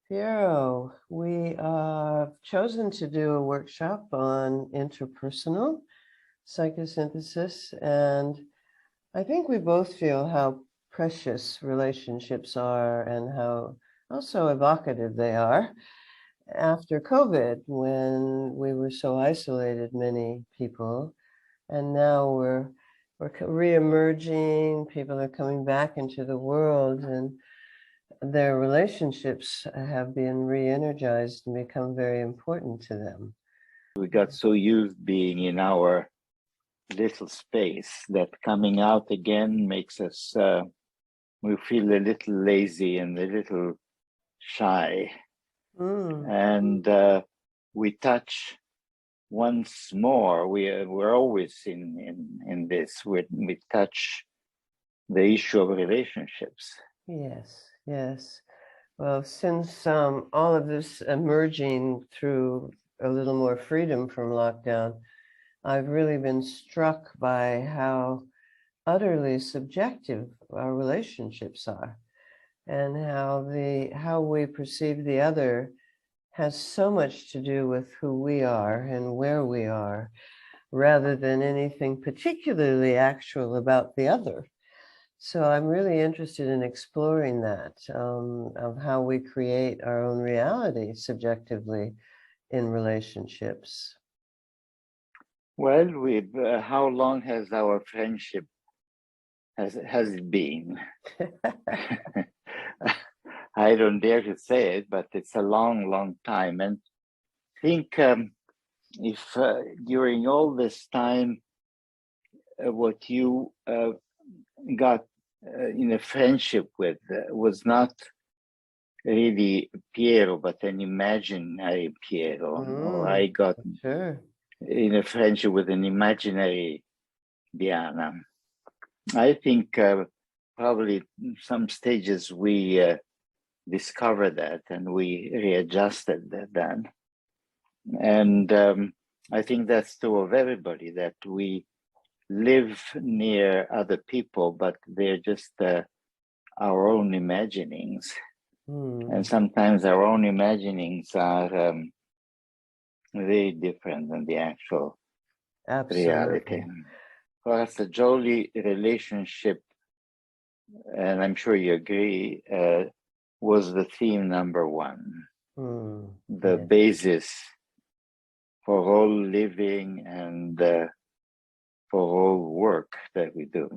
Piero, we have chosen to do a workshop on interpersonal psychosynthesis, and I think we both feel how precious relationships are and how also evocative they are after COVID, when we were so isolated, many people, and now we're re-emerging. People are coming back into the world, and their relationships have been re-energized and become very important to them. We got so used being in our little space that coming out again makes us, we feel a little lazy and a little shy. And we touch once more, we're always in this, we touch the issue of relationships. Yes. Well, since all of this emerging through a little more freedom from lockdown, I've really been struck by how utterly subjective our relationships are, and how we perceive the other has so much to do with who we are and where we are, rather than anything particularly actual about the other. So I'm really interested in exploring that, of how we create our own reality subjectively in relationships. Well, how long has our friendship has it been? I don't dare to say it, but it's a long time. And I think if during all this time, what you got in a friendship with was not really Piero, but an imaginary Piero. Or I got in a friendship with an imaginary Diana. I think probably some stages we discovered that and we readjusted that then. And I think that's true of everybody, that we live near other people, but they're just our own imaginings. And sometimes our own imaginings are very different than the actual reality. For us, a jolly relationship, and I'm sure you agree, was the theme number one, the basis for all living and for all work that we do.